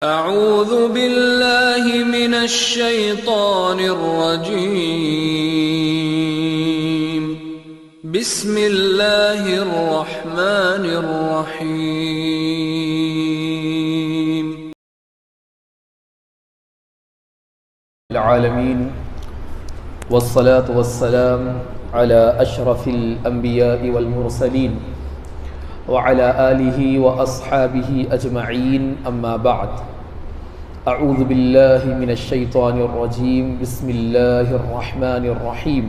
اعوذ باللہ من الشیطان الرجیم بسم اللہ الرحمن الرحیم العالمین والصلاة والسلام على اشرف الانبیاء والمرسلین وعلى آلہ واصحابہ اجمعین اما بعد اعوذ باللہ من الشیطان الرجیم بسم اللہ الرحمن الرحیم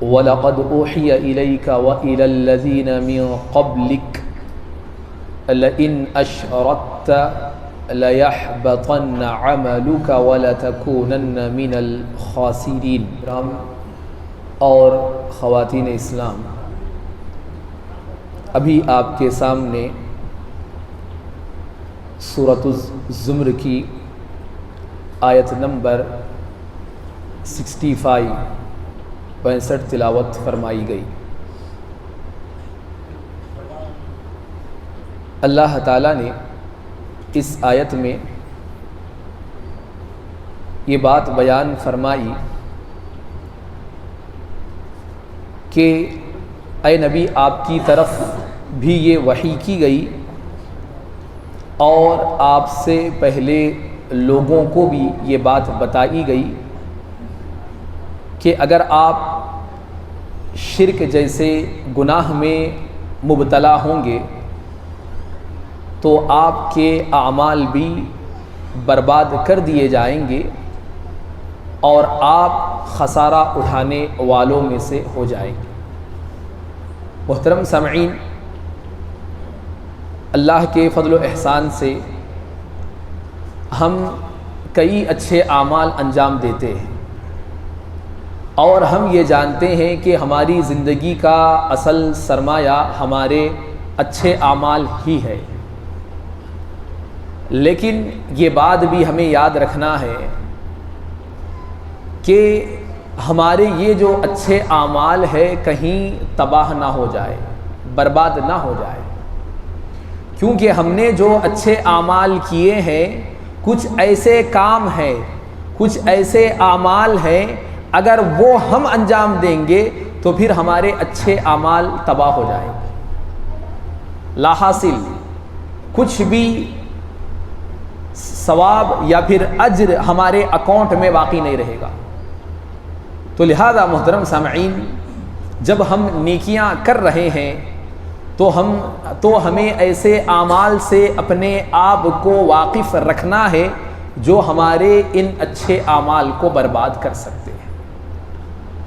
وَلَقَدْ أُوحِيَ إِلَيْكَ وَإِلَى الَّذِينَ مِن قَبْلِكَ لَئِنْ أَشْرَكْتَ لَيَحْبَطَنَّ عَمَلُكَ وَلَتَكُونَنَّ مِنَ الْخَاسِرِينَ۔ اور خواتین اسلام، ابھی آپ کے سامنے سورۃ الزمر کی آیت نمبر 65 تلاوت فرمائی گئی۔ اللہ تعالیٰ نے اس آیت میں یہ بات بیان فرمائی کہ اے نبی، آپ کی طرف بھی یہ وحی کی گئی اور آپ سے پہلے لوگوں کو بھی یہ بات بتائی گئی کہ اگر آپ شرک جیسے گناہ میں مبتلا ہوں گے تو آپ کے اعمال بھی برباد کر دیے جائیں گے اور آپ خسارہ اٹھانے والوں میں سے ہو جائیں گے۔ محترم سامعین، اللہ کے فضل و احسان سے ہم کئی اچھے اعمال انجام دیتے ہیں اور ہم یہ جانتے ہیں کہ ہماری زندگی کا اصل سرمایہ ہمارے اچھے اعمال ہی ہے، لیکن یہ بات بھی ہمیں یاد رکھنا ہے کہ ہمارے یہ جو اچھے اعمال ہے کہیں تباہ نہ ہو جائے، برباد نہ ہو جائے، کیونکہ ہم نے جو اچھے اعمال کیے ہیں، کچھ ایسے کام ہیں، کچھ ایسے اعمال ہیں، اگر وہ ہم انجام دیں گے تو پھر ہمارے اچھے اعمال تباہ ہو جائیں گے، لا حاصل کچھ بھی ثواب یا پھر اجر ہمارے اکاؤنٹ میں باقی نہیں رہے گا۔ تو لہذا محترم سامعین، جب ہم نیکیاں کر رہے ہیں تو ہمیں ایسے اعمال سے اپنے آپ کو واقف رکھنا ہے جو ہمارے ان اچھے اعمال کو برباد کر سکتے ہیں۔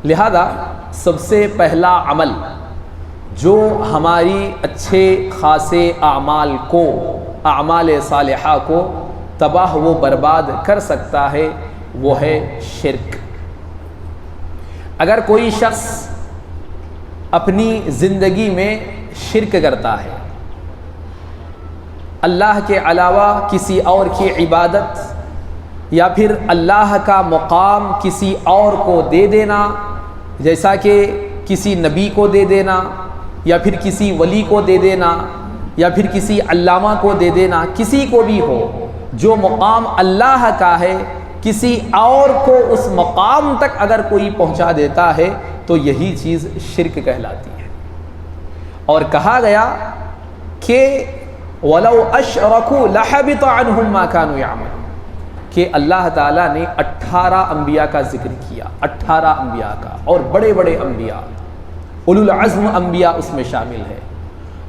لہذا سب سے پہلا عمل جو ہماری اچھے خاصے اعمال کو، اعمال صالحہ کو تباہ و برباد کر سکتا ہے وہ ہے شرک۔ اگر کوئی شخص اپنی زندگی میں شرک کرتا ہے، اللہ کے علاوہ کسی اور کی عبادت یا پھر اللہ کا مقام کسی اور کو دے دینا، جیسا کہ کسی نبی کو دے دینا یا پھر کسی ولی کو دے دینا یا پھر کسی علامہ کو دے دینا، کسی کو بھی ہو، جو مقام اللہ کا ہے کسی اور کو اس مقام تک اگر کوئی پہنچا دیتا ہے تو یہی چیز شرک کہلاتی ہے۔ اور کہا گیا کہ وَلَوْ أَشْرَكُوا لَحَبِطَ عَنْهُمْ مَا كَانُوا يَعْمَلُونَ، کہ اللہ تعالیٰ نے 18 انبیاء کا ذکر کیا، 18 انبیاء کا، اور بڑے بڑے انبیاء، اولو العزم انبیاء اس میں شامل ہے۔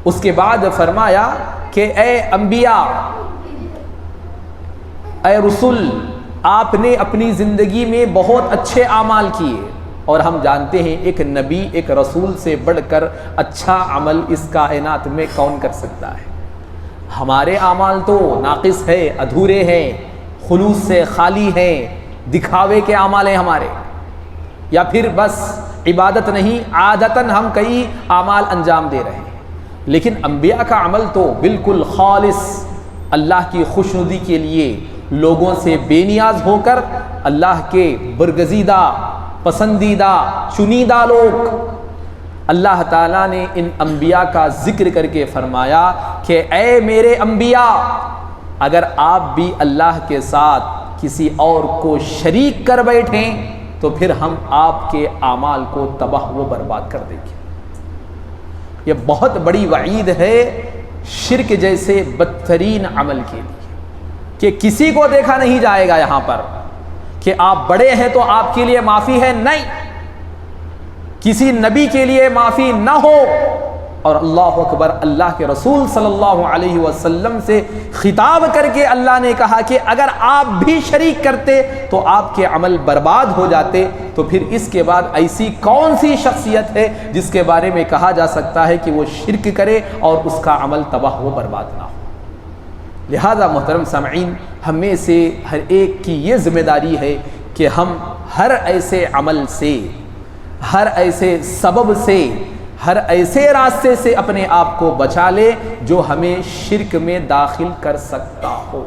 اس کے بعد فرمایا کہ اے انبیاء، اے رسول، آپ نے اپنی زندگی میں بہت اچھے اعمال کیے، اور ہم جانتے ہیں ایک نبی ایک رسول سے بڑھ کر اچھا عمل اس کائنات میں کون کر سکتا ہے؟ ہمارے اعمال تو ناقص ہے، ادھورے ہیں، خلوص سے خالی ہیں، دکھاوے کے اعمال ہیں ہمارے، یا پھر بس عبادت نہیں، عادتاً ہم کئی اعمال انجام دے رہے ہیں۔ لیکن انبیاء کا عمل تو بالکل خالص اللہ کی خوشنودی کے لیے لوگوں سے بے نیاز ہو کر اللہ کے برگزیدہ، پسندیدہ، چنیدہ لوگ، اللہ تعالیٰ نے ان انبیاء کا ذکر کر کے فرمایا کہ اے میرے انبیاء، اگر آپ بھی اللہ کے ساتھ کسی اور کو شریک کر بیٹھیں تو پھر ہم آپ کے اعمال کو تباہ و برباد کر دیں گے۔ یہ بہت بڑی وعید ہے شرک جیسے بدترین عمل کے لیے، کہ کسی کو دیکھا نہیں جائے گا یہاں پر کہ آپ بڑے ہیں تو آپ کے لیے معافی ہے، نہیں، کسی نبی کے لیے معافی نہ ہو۔ اور اللہ اکبر، اللہ کے رسول صلی اللہ علیہ وسلم سے خطاب کر کے اللہ نے کہا کہ اگر آپ بھی شریک کرتے تو آپ کے عمل برباد ہو جاتے، تو پھر اس کے بعد ایسی کون سی شخصیت ہے جس کے بارے میں کہا جا سکتا ہے کہ وہ شرک کرے اور اس کا عمل تباہ و برباد نہ ہو۔ لہذا محترم سامعین، ہمیں سے ہر ایک کی یہ ذمہ داری ہے کہ ہم ہر ایسے عمل سے، ہر ایسے سبب سے، ہر ایسے راستے سے اپنے آپ کو بچا لے جو ہمیں شرک میں داخل کر سکتا ہو۔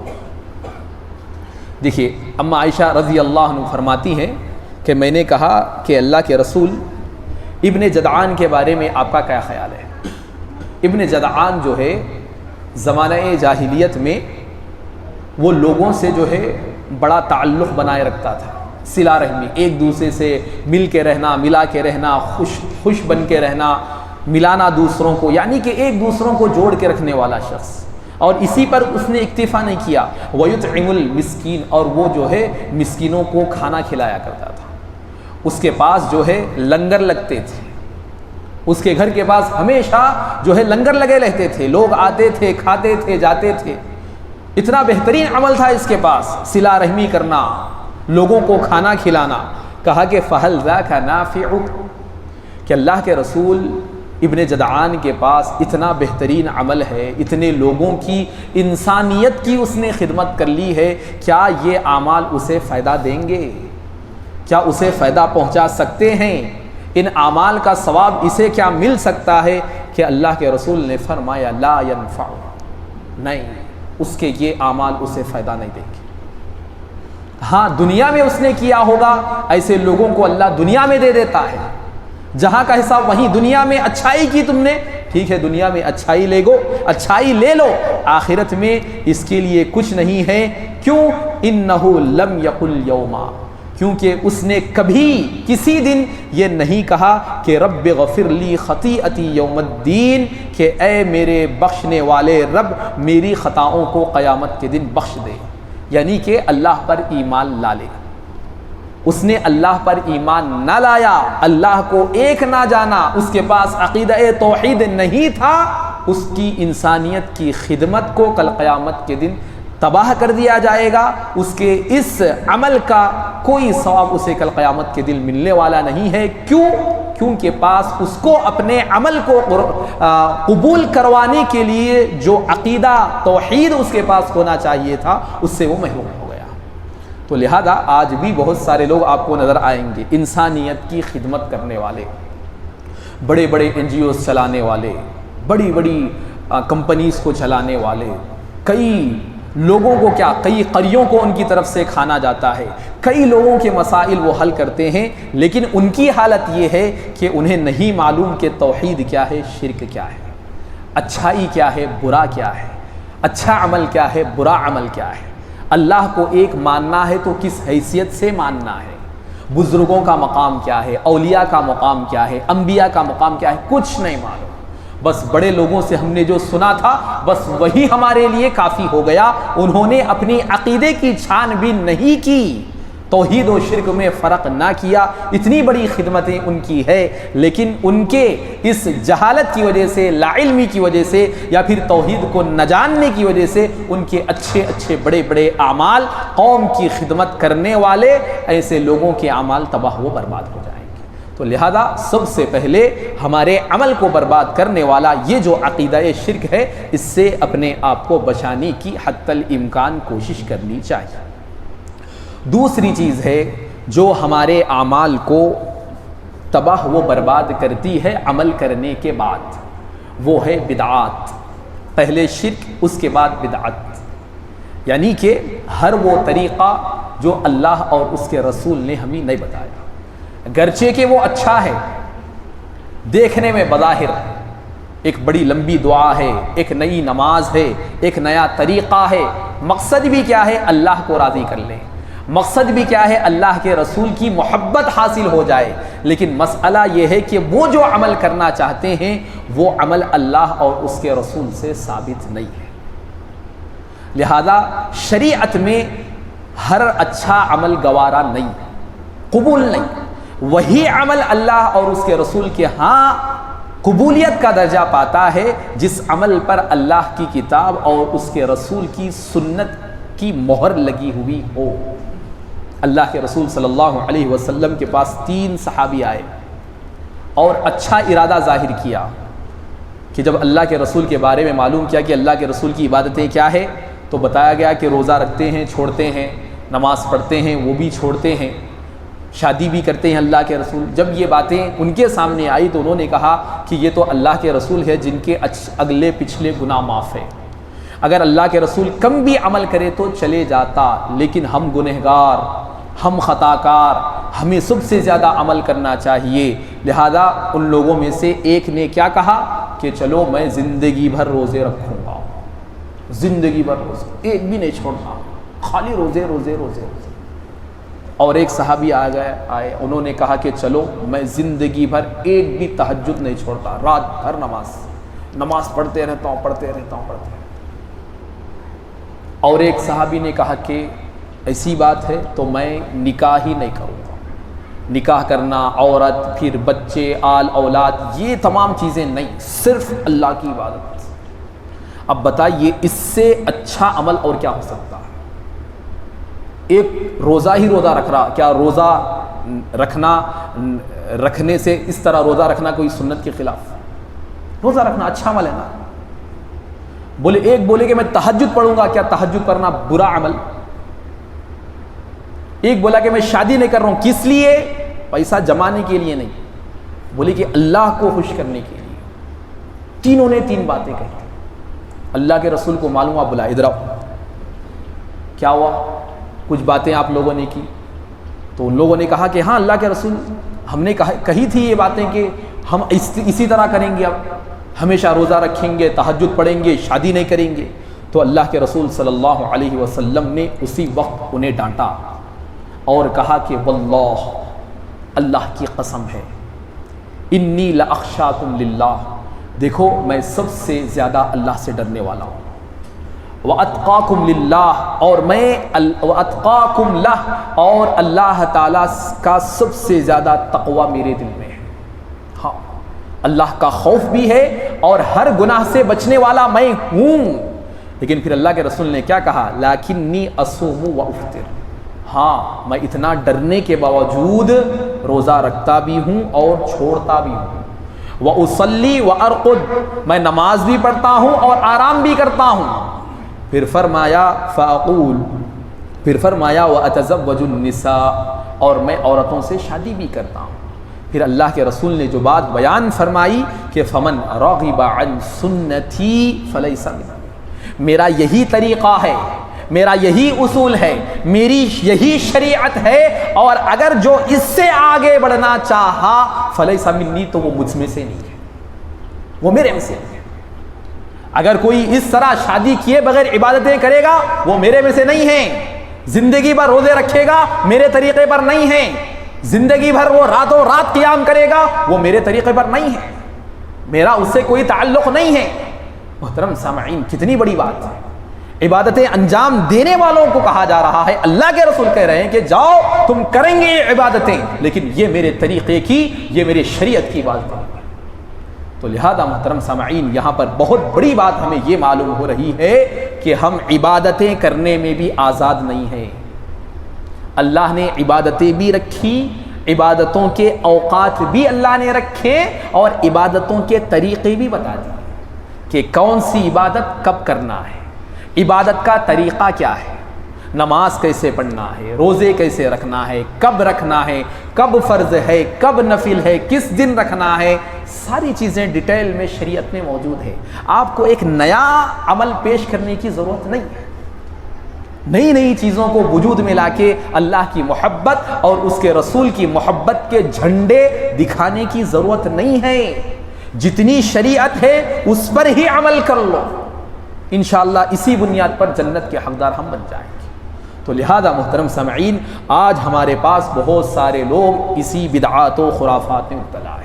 دیکھیے، اما عائشہ رضی اللہ عنہ فرماتی ہیں کہ میں نے کہا کہ اللہ کے رسول، ابن جدعان کے بارے میں آپ کا کیا خیال ہے؟ ابن جدعان جو ہے زمانہ جاہلیت میں وہ لوگوں سے جو ہے بڑا تعلق بنائے رکھتا تھا، صلہ رحمی، ایک دوسرے سے مل کے رہنا، ملا کے رہنا، خوش بن کے رہنا، ملانا دوسروں کو، یعنی کہ ایک دوسروں کو جوڑ کے رکھنے والا شخص۔ اور اسی پر اس نے اکتفا نہیں کیا، وَيُطْعِمُ الْمِسْكِينَ، اور وہ جو ہے مسکینوں کو کھانا کھلایا کرتا تھا۔ اس کے پاس جو ہے لنگر لگتے تھے، اس کے گھر کے پاس ہمیشہ جو ہے لنگر لگے رہتے تھے، لوگ آتے تھے، کھاتے تھے، جاتے تھے۔ اتنا بہترین عمل تھا اس کے پاس، صلہ رحمی کرنا، لوگوں کو کھانا کھلانا۔ کہا کہ فَهَلْ ذَاكَ نَافِعُ، کہ اللہ کے رسول ابن جدعان کے پاس اتنا بہترین عمل ہے، اتنے لوگوں کی انسانیت کی اس نے خدمت کر لی ہے، کیا یہ اعمال اسے فائدہ دیں گے؟ کیا اسے فائدہ پہنچا سکتے ہیں؟ ان اعمال کا ثواب اسے کیا مل سکتا ہے؟ کہ اللہ کے رسول نے فرمایا لا ينفع، نہیں، اس کے یہ اعمال اسے فائدہ نہیں دیں گے۔ ہاں دنیا میں اس نے کیا ہوگا، ایسے لوگوں کو اللہ دنیا میں دے دیتا ہے، جہاں کا حساب وہیں، دنیا میں اچھائی کی تم نے، ٹھیک ہے دنیا میں اچھائی اچھائی لے لو، آخرت میں اس کے لیے کچھ نہیں ہے۔ کیوں؟ انہ لم یقل یوما، کیونکہ اس نے کبھی کسی دن یہ نہیں کہا کہ رب غفر لی خطیئتی یوم الدین، کہ اے میرے بخشنے والے رب میری خطاؤں کو قیامت کے دن بخش دے، یعنی کہ اللہ پر ایمان لا لے۔ اس نے اللہ پر ایمان نہ لایا، اللہ کو ایک نہ جانا، اس کے پاس عقیدہ توحید نہیں تھا، اس کی انسانیت کی خدمت کو کل قیامت کے دن تباہ کر دیا جائے گا۔ اس کے اس عمل کا کوئی ثواب اسے کل قیامت کے دن ملنے والا نہیں ہے۔ کیوں؟ کیونکہ پاس اس کو اپنے عمل کو قبول کروانے کے لیے جو عقیدہ توحید اس کے پاس ہونا چاہیے تھا، اس سے وہ محروم ہو گیا۔ تو لہذا آج بھی بہت سارے لوگ آپ کو نظر آئیں گے، انسانیت کی خدمت کرنے والے، بڑے بڑے NGOs چلانے والے، بڑی بڑی کمپنیز کو چلانے والے، کئی لوگوں کو کئی قریوں کو ان کی طرف سے کھانا جاتا ہے، کئی لوگوں کے مسائل وہ حل کرتے ہیں، لیکن ان کی حالت یہ ہے کہ انہیں نہیں معلوم کہ توحید کیا ہے، شرک کیا ہے، اچھائی کیا ہے، برا کیا ہے، اچھا عمل کیا ہے، برا عمل کیا ہے، اللہ کو ایک ماننا ہے تو کس حیثیت سے ماننا ہے، بزرگوں کا مقام کیا ہے، اولیاء کا مقام کیا ہے، انبیاء کا مقام کیا ہے، کچھ نہیں معلوم۔ بس بڑے لوگوں سے ہم نے جو سنا تھا بس وہی ہمارے لیے کافی ہو گیا، انہوں نے اپنی عقیدے کی چھان بین نہیں کی، توحید و شرک میں فرق نہ کیا، اتنی بڑی خدمتیں ان کی ہے، لیکن ان کے اس جہالت کی وجہ سے، لا علمی کی وجہ سے، یا پھر توحید کو نہ جاننے کی وجہ سے ان کے اچھے اچھے بڑے بڑے اعمال، قوم کی خدمت کرنے والے ایسے لوگوں کے اعمال تباہ و برباد ہو جائیں۔ تو لہذا سب سے پہلے ہمارے عمل کو برباد کرنے والا یہ جو عقیدہ شرک ہے، اس سے اپنے آپ کو بچانے کی حتی الامکان کوشش کرنی چاہیے۔ دوسری چیز ہے جو ہمارے اعمال کو تباہ و برباد کرتی ہے عمل کرنے کے بعد، وہ ہے بدعات۔ پہلے شرک، اس کے بعد بدعت، یعنی کہ ہر وہ طریقہ جو اللہ اور اس کے رسول نے ہمیں نہیں بتایا، گرچہ کہ وہ اچھا ہے، دیکھنے میں بظاہر ایک بڑی لمبی دعا ہے، ایک نئی نماز ہے، ایک نیا طریقہ ہے، مقصد بھی کیا ہے؟ اللہ کو راضی کر لیں، مقصد بھی کیا ہے؟ اللہ کے رسول کی محبت حاصل ہو جائے، لیکن مسئلہ یہ ہے کہ وہ جو عمل کرنا چاہتے ہیں وہ عمل اللہ اور اس کے رسول سے ثابت نہیں ہے۔ لہذا شریعت میں ہر اچھا عمل گوارا نہیں، قبول نہیں، وہی عمل اللہ اور اس کے رسول کے ہاں قبولیت کا درجہ پاتا ہے جس عمل پر اللہ کی کتاب اور اس کے رسول کی سنت کی مہر لگی ہوئی ہو۔ اللہ کے رسول صلی اللہ علیہ وسلم کے پاس 3 صحابی آئے اور اچھا ارادہ ظاہر کیا کہ جب اللہ کے رسول کے بارے میں معلوم کیا کہ اللہ کے رسول کی عبادتیں کیا ہے تو بتایا گیا کہ روزہ رکھتے ہیں، چھوڑتے ہیں، نماز پڑھتے ہیں، وہ بھی چھوڑتے ہیں، شادی بھی کرتے ہیں اللہ کے رسول۔ جب یہ باتیں ان کے سامنے آئی تو انہوں نے کہا کہ یہ تو اللہ کے رسول ہے جن کے اگلے پچھلے گناہ معاف ہے، اگر اللہ کے رسول کم بھی عمل کرے تو چلے جاتا، لیکن ہم گنہگار، ہم خطا کار، ہمیں سب سے زیادہ عمل کرنا چاہیے۔ لہذا ان لوگوں میں سے ایک نے کیا کہا کہ چلو میں زندگی بھر روزے رکھوں گا، زندگی بھر روزے، ایک بھی نہیں چھوڑنا، خالی روزے روزے روزے روزے۔ اور ایک صحابی آئے انہوں نے کہا کہ چلو میں زندگی بھر ایک بھی تہجد نہیں چھوڑتا، رات بھر نماز پڑھتے رہتا ہوں۔ اور ایک صحابی نے کہا کہ ایسی بات ہے تو میں نکاح ہی نہیں کروں گا، نکاح کرنا، عورت، پھر بچے، آل اولاد، یہ تمام چیزیں نہیں، صرف اللہ کی عبادت۔ اب بتائیے اس سے اچھا عمل اور کیا ہو سکتا ہے؟ ایک روزہ ہی روزہ رکھ رہا، کیا روزہ رکھنے سے اس طرح روزہ رکھنا کوئی سنت کے خلاف؟ روزہ رکھنا اچھا عمل ہے نا۔ ایک بولے کہ میں تہجد پڑھوں گا، کیا تہجد پڑھنا برا عمل؟ ایک بولا کہ میں شادی نہیں کر رہا ہوں، کس لیے؟ پیسہ جمانے کے لیے نہیں، بولے کہ اللہ کو خوش کرنے کے لیے۔ تینوں نے 3 باتیں کہی۔ اللہ کے رسول کو معلوم، آپ بلا ادھر آؤ، کیا ہوا؟ کچھ باتیں آپ لوگوں نے کی تو ان لوگوں نے کہا کہ ہاں اللہ کے رسول ہم نے کہی تھی یہ باتیں کہ ہم اسی طرح کریں گے، اب ہمیشہ روزہ رکھیں گے، تہجد پڑھیں گے، شادی نہیں کریں گے۔ تو اللہ کے رسول صلی اللہ علیہ وسلم نے اسی وقت انہیں ڈانٹا اور کہا کہ واللہ، اللہ کی قسم ہے، انی لاخشاکم للہ، دیکھو میں سب سے زیادہ اللہ سے ڈرنے والا ہوں، واتقاکم للہ، اور میں واتقاکم لہ، اور اللہ تعالیٰ کا سب سے زیادہ تقوی میرے دل میں ہے۔ ہاں، اللہ کا خوف بھی ہے اور ہر گناہ سے بچنے والا میں ہوں۔ لیکن پھر اللہ کے رسول نے کیا کہا؟ لیکنی اصوم و افطر، ہاں میں اتنا ڈرنے کے باوجود روزہ رکھتا بھی ہوں اور چھوڑتا بھی ہوں۔ وَأُصَلِّي وَأَرْقُدْ، میں نماز بھی پڑھتا ہوں اور آرام بھی کرتا ہوں۔ پھر فرمایا فَأَقُول، پھر فرمایا وَأَتَزَوَّجُ النِّسَاء، اور میں عورتوں سے شادی بھی کرتا ہوں۔ پھر اللہ کے رسول نے جو بات بیان فرمائی کہ فَمَنْ رَغِبَ عَنْ سُنَّتِي فَلَيْسَ مِنِّي، میرا یہی طریقہ ہے، میرا یہی اصول ہے، میری یہی شریعت ہے، اور اگر جو اس سے آگے بڑھنا چاہا فلیس منی، تو وہ مجھ میں سے نہیں ہے، وہ میرے میں سے نہیں ہے۔ اگر کوئی اس طرح شادی کیے بغیر عبادتیں کرے گا وہ میرے میں سے نہیں ہے، زندگی بھر روزے رکھے گا میرے طریقے پر نہیں ہے، زندگی بھر وہ راتوں رات قیام کرے گا وہ میرے طریقے پر نہیں ہے، میرا اس سے کوئی تعلق نہیں ہے۔ محترم سامعین، کتنی بڑی بات ہے، عبادتیں انجام دینے والوں کو کہا جا رہا ہے، اللہ کے رسول کہہ رہے ہیں کہ جاؤ تم کریں گے یہ عبادتیں، لیکن یہ میرے طریقے کی، یہ میرے شریعت کی باتیں۔ تو لہذا محترم سامعین، یہاں پر بہت بڑی بات ہمیں یہ معلوم ہو رہی ہے کہ ہم عبادتیں کرنے میں بھی آزاد نہیں ہیں۔ اللہ نے عبادتیں بھی رکھی، عبادتوں کے اوقات بھی اللہ نے رکھے، اور عبادتوں کے طریقے بھی بتا دیے کہ کون سی عبادت کب کرنا ہے، عبادت کا طریقہ کیا ہے، نماز کیسے پڑھنا ہے، روزے کیسے رکھنا ہے، کب رکھنا ہے، کب فرض ہے، کب نفل ہے، کس دن رکھنا ہے، ساری چیزیں ڈیٹیل میں شریعت میں موجود ہے۔ آپ کو ایک نیا عمل پیش کرنے کی ضرورت نہیں ہے، نئی نئی چیزوں کو وجود میں لا کے اللہ کی محبت اور اس کے رسول کی محبت کے جھنڈے دکھانے کی ضرورت نہیں ہے۔ جتنی شریعت ہے اس پر ہی عمل کر لو، انشاءاللہ اسی بنیاد پر جنت کے حقدار ہم بن جائیں گے۔ تو لہذا محترم سامعین، آج ہمارے پاس بہت سارے لوگ اسی بدعات و خرافات میں مبتلا ہیں۔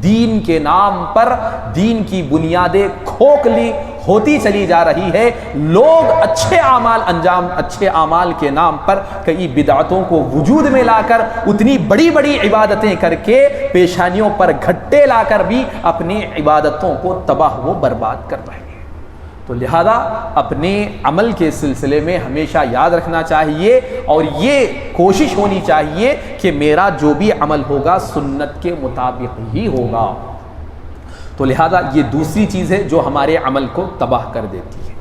دین کے نام پر دین کی بنیادیں کھوکھلی ہوتی چلی جا رہی ہے۔ لوگ اچھے اعمال کے نام پر کئی بدعتوں کو وجود میں لا کر اتنی بڑی بڑی عبادتیں کر کے پیشانیوں پر گھٹے لا کر بھی اپنی عبادتوں کو تباہ و برباد کر رہے ہیں۔ تو لہذا اپنے عمل کے سلسلے میں ہمیشہ یاد رکھنا چاہیے اور یہ کوشش ہونی چاہیے کہ میرا جو بھی عمل ہوگا سنت کے مطابق ہی ہوگا۔ تو لہذا یہ دوسری چیز ہے جو ہمارے عمل کو تباہ کر دیتی ہے۔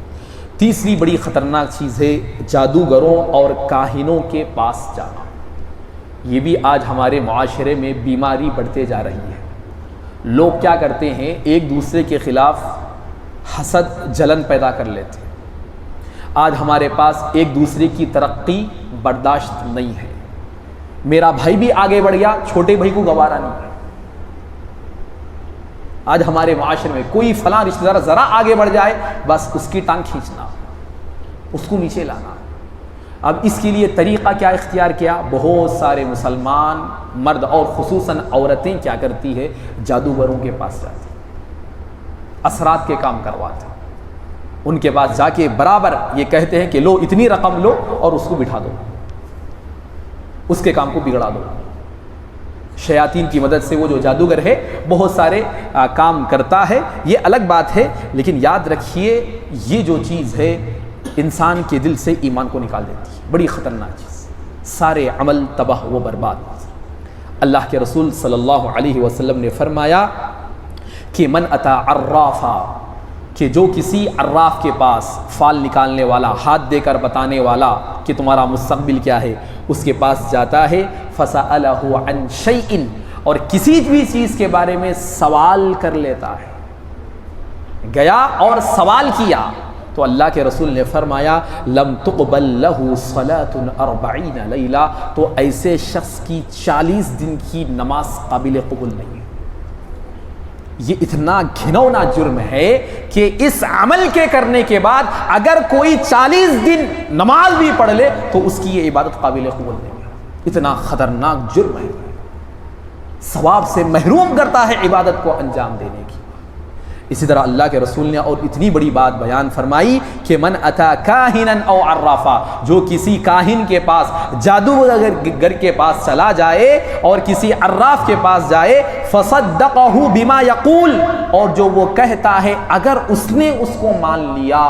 تیسری بڑی خطرناک چیز ہے جادوگروں اور کاہنوں کے پاس جانا۔ یہ بھی آج ہمارے معاشرے میں بیماری بڑھتے جا رہی ہے۔ لوگ کیا کرتے ہیں، ایک دوسرے کے خلاف حسد جلن پیدا کر لیتے ہیں۔ آج ہمارے پاس ایک دوسرے کی ترقی برداشت نہیں ہے۔ میرا بھائی بھی آگے بڑھ گیا، چھوٹے بھائی کو گوارا نہیں ہے۔ آج ہمارے معاشرے میں کوئی فلاں رشتہ دار ذرا آگے بڑھ جائے، بس اس کی ٹانگ کھینچنا، اس کو نیچے لانا۔ اب اس کے لیے طریقہ کیا اختیار کیا؟ بہت سارے مسلمان مرد اور خصوصاً عورتیں کیا کرتی ہے، جادوگروں کے پاس جاتی، اثرات کے کام کرواتے، ان کے پاس جا کے برابر یہ کہتے ہیں کہ لو اتنی رقم لو اور اس کو بٹھا دو، اس کے کام کو بگڑا دو۔ شیاطین کی مدد سے وہ جو جادوگر ہے بہت سارے کام کرتا ہے، یہ الگ بات ہے، لیکن یاد رکھیے یہ جو چیز ہے انسان کے دل سے ایمان کو نکال دیتی ہے، بڑی خطرناک چیز، سارے عمل تباہ و برباد۔ اللہ کے رسول صلی اللہ علیہ وسلم نے فرمایا کہ من اتا عرافا، کہ جو کسی عراف کے پاس، فال نکالنے والا، ہاتھ دے کر بتانے والا کہ تمہارا مستقبل کیا ہے، اس کے پاس جاتا ہے، فسألہ عن شیء، اور کسی بھی چیز کے بارے میں سوال کر لیتا ہے، گیا اور سوال کیا، تو اللہ کے رسول نے فرمایا لم تقبل لہ صلاۃ 40 لیلہ، تو ایسے شخص کی 40 دن کی نماز قابل قبول نہیں ہے۔ یہ اتنا گھنونا جرم ہے کہ اس عمل کے کرنے کے بعد اگر کوئی 40 دن نماز بھی پڑھ لے تو اس کی یہ عبادت قابل قبول نہیں ہے۔ اتنا خطرناک جرم ہے، ثواب سے محروم کرتا ہے عبادت کو انجام دینے کی۔ اسی طرح اللہ کے رسول نے اور اتنی بڑی بات بیان فرمائی کہ من اتا کاہنا او عرافا، جو کسی کاہن کے پاس، جادوگر کے پاس چلا جائے اور کسی عراف کے پاس جائے، فصدقہ بما یقول، اور جو وہ کہتا ہے اگر اس نے اس کو مان لیا،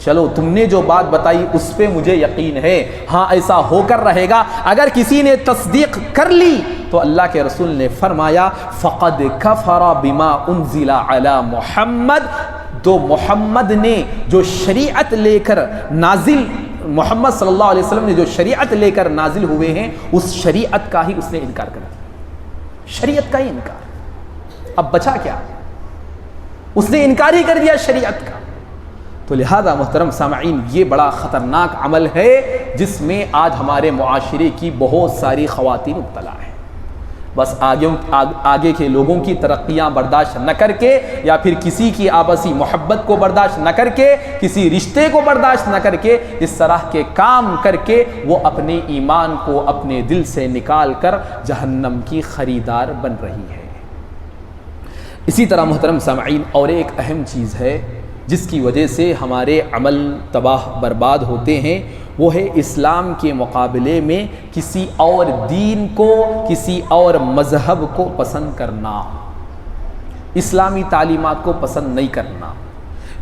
چلو تم نے جو بات بتائی اس پہ مجھے یقین ہے، ہاں ایسا ہو کر رہے گا، اگر کسی نے تصدیق کر لی تو اللہ کے رسول نے فرمایا فقد کفر بما انزل علی محمد، تو محمد نے جو شریعت لے کر نازل، محمد صلی اللہ علیہ وسلم نے جو شریعت لے کر نازل ہوئے ہیں اس شریعت کا ہی اس نے انکار کر دیا، شریعت کا ہی انکار۔ اب بچا کیا؟ اس نے انکار ہی کر دیا شریعت کا۔ تو لہذا محترم سامعین، یہ بڑا خطرناک عمل ہے جس میں آج ہمارے معاشرے کی بہت ساری خواتین مبتلا ہیں۔ بس آگے کے لوگوں کی ترقیاں برداشت نہ کر کے، یا پھر کسی کی آپسی محبت کو برداشت نہ کر کے، کسی رشتے کو برداشت نہ کر کے، اس طرح کے کام کر کے وہ اپنے ایمان کو اپنے دل سے نکال کر جہنم کی خریدار بن رہی ہے۔ اسی طرح محترم سامعین، اور ایک اہم چیز ہے جس کی وجہ سے ہمارے عمل تباہ برباد ہوتے ہیں، وہ ہے اسلام کے مقابلے میں کسی اور دین کو، کسی اور مذہب کو پسند کرنا، اسلامی تعلیمات کو پسند نہیں کرنا،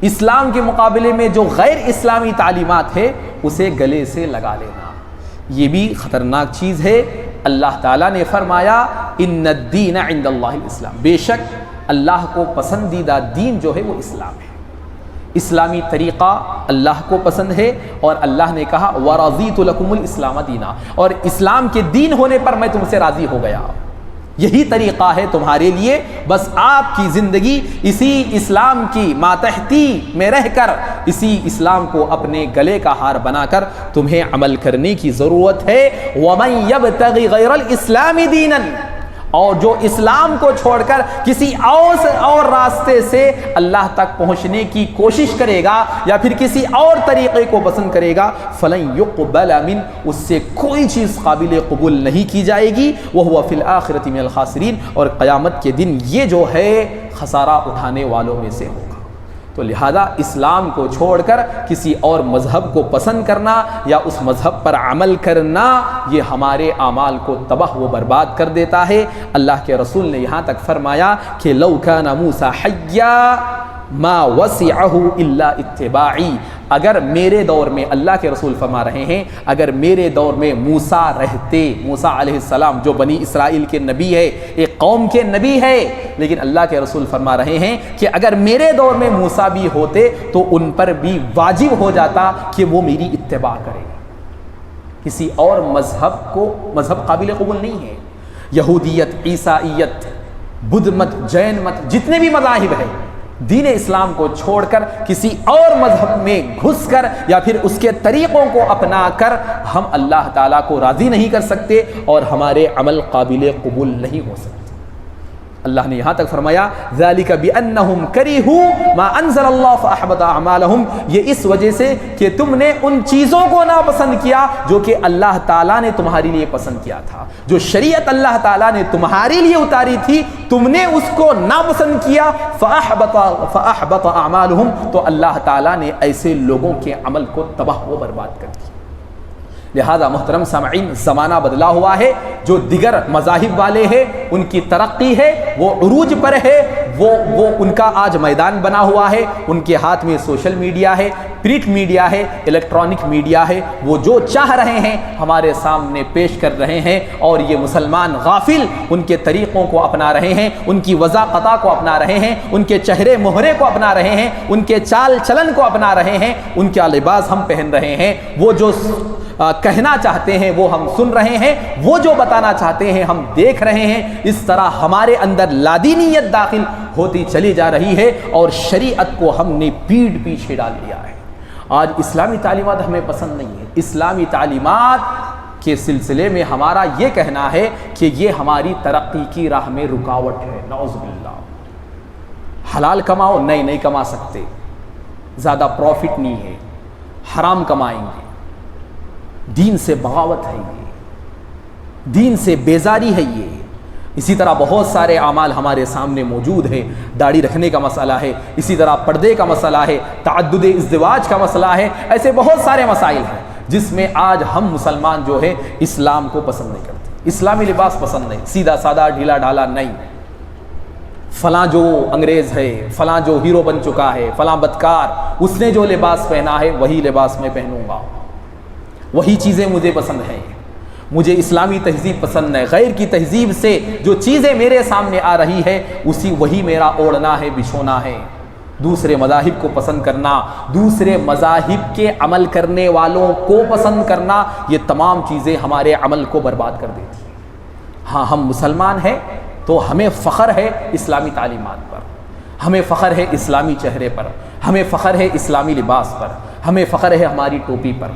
اسلام کے مقابلے میں جو غیر اسلامی تعلیمات ہے اسے گلے سے لگا لینا، یہ بھی خطرناک چیز ہے۔ اللہ تعالیٰ نے فرمایا ان الدین عند اللہ الاسلام، بے شک اللہ کو پسندیدہ دین جو ہے وہ اسلام ہے، اسلامی طریقہ اللہ کو پسند ہے، اور اللہ نے کہا وَرَضِيتُ لَكُمُ الْإِسْلَامَ دِينًا، اور اسلام کے دین ہونے پر میں تم سے راضی ہو گیا، یہی طریقہ ہے تمہارے لیے، بس آپ کی زندگی اسی اسلام کی ماتحتی میں رہ کر اسی اسلام کو اپنے گلے کا ہار بنا کر تمہیں عمل کرنے کی ضرورت ہے۔ وَمَن يَبْتَغِ غَيْرَ الْإِسْلَامِ دِينًا، اور جو اسلام کو چھوڑ کر کسی اور راستے سے اللہ تک پہنچنے کی کوشش کرے گا یا پھر کسی اور طریقے کو پسند کرے گا فلن یقبل من، اس سے کوئی چیز قابل قبول نہیں کی جائے گی، وہو فی الآخرۃ من الخاسرین، اور قیامت کے دن یہ جو ہے خسارہ اٹھانے والوں میں سے ہوگا۔ تو لہذا اسلام کو چھوڑ کر کسی اور مذہب کو پسند کرنا یا اس مذہب پر عمل کرنا یہ ہمارے اعمال کو تباہ و برباد کر دیتا ہے۔ اللہ کے رسول نے یہاں تک فرمایا کہ لو کان موسیٰ حیا ما وسعہ الا اتباعی، اگر میرے دور میں، اللہ کے رسول فرما رہے ہیں، اگر میرے دور میں موسیٰ رہتے، موسیٰ علیہ السلام جو بنی اسرائیل کے نبی ہے، ایک قوم کے نبی ہے، لیکن اللہ کے رسول فرما رہے ہیں کہ اگر میرے دور میں موسیٰ بھی ہوتے تو ان پر بھی واجب ہو جاتا کہ وہ میری اتباع کریں، کسی اور مذہب قابل قبول نہیں ہے۔ یہودیت، عیسائیت، بدھ مت، جین مت، جتنے بھی مذاہب ہیں، دین اسلام کو چھوڑ کر کسی اور مذہب میں گھس کر یا پھر اس کے طریقوں کو اپنا کر ہم اللہ تعالیٰ کو راضی نہیں کر سکتے اور ہمارے عمل قابل قبول نہیں ہو سکتے۔ اللہ نے یہاں تک فرمایا ذالک بأنہم کرہوا ما انزل اللہ فاحبط اعمالہم، یہ اس وجہ سے کہ تم نے ان چیزوں کو ناپسند کیا جو کہ اللہ تعالیٰ نے تمہارے لیے پسند کیا تھا، جو شریعت اللہ تعالیٰ نے تمہارے لیے اتاری تھی، تم نے اس کو ناپسند کیا، فاحبط اعمالہم، تو اللہ تعالیٰ نے ایسے لوگوں کے عمل کو تباہ و برباد کر دیا۔ لہذا محترم سامعین، زمانہ بدلا ہوا ہے، جو دیگر مذاہب والے ہیں ان کی ترقی ہے، وہ عروج پر ہے، وہ ان کا آج میدان بنا ہوا ہے، ان کے ہاتھ میں سوشل میڈیا ہے، پرنٹ میڈیا ہے، الیکٹرانک میڈیا ہے، وہ جو چاہ رہے ہیں ہمارے سامنے پیش کر رہے ہیں، اور یہ مسلمان غافل ان کے طریقوں کو اپنا رہے ہیں، ان کی وضاقتہ کو اپنا رہے ہیں، ان کے چہرے مہرے کو اپنا رہے ہیں، ان کے چال چلن کو اپنا رہے ہیں، ان کا لباس ہم پہن رہے ہیں، وہ جو کہنا چاہتے ہیں وہ ہم سن رہے ہیں، وہ جو بتانا چاہتے ہیں ہم دیکھ رہے ہیں۔ اس طرح ہمارے اندر لادینیت داخل ہوتی چلی جا رہی ہے اور شریعت کو ہم نے پیٹھ پیچھے ڈال دیا ہے۔ آج اسلامی تعلیمات ہمیں پسند نہیں ہے۔ اسلامی تعلیمات کے سلسلے میں ہمارا یہ کہنا ہے کہ یہ ہماری ترقی کی راہ میں رکاوٹ ہے، نعوذ باللہ۔ حلال کماؤ، نہیں کما سکتے، زیادہ پروفٹ نہیں ہے، حرام کمائیں گے، دین سے بغاوت ہے، یہ دین سے بیزاری ہے۔ یہ اسی طرح بہت سارے اعمال ہمارے سامنے موجود ہے، داڑھی رکھنے کا مسئلہ ہے، اسی طرح پردے کا مسئلہ ہے، تعدد ازدواج کا مسئلہ ہے، ایسے بہت سارے مسائل ہیں جس میں آج ہم مسلمان جو ہے اسلام کو پسند نہیں کرتے، اسلامی لباس پسند نہیں، سیدھا سادہ ڈھیلا ڈھالا نہیں، فلاں جو انگریز ہے، فلاں جو ہیرو بن چکا ہے، فلاں بدکار، اس نے جو لباس پہنا ہے وہی لباس میں پہنوں گا، وہی چیزیں مجھے پسند ہیں، مجھے اسلامی تہذیب پسند ہے، غیر کی تہذیب سے جو چیزیں میرے سامنے آ رہی ہے وہی میرا اوڑھنا ہے، بچھونا ہے۔ دوسرے مذاہب کو پسند کرنا، دوسرے مذاہب کے عمل کرنے والوں کو پسند کرنا، یہ تمام چیزیں ہمارے عمل کو برباد کر دیتی ہیں۔ ہاں، ہم مسلمان ہیں تو ہمیں فخر ہے اسلامی تعلیمات پر، ہمیں فخر ہے اسلامی چہرے پر، ہمیں فخر ہے اسلامی لباس پر، ہمیں فخر ہے ہماری ٹوپی پر،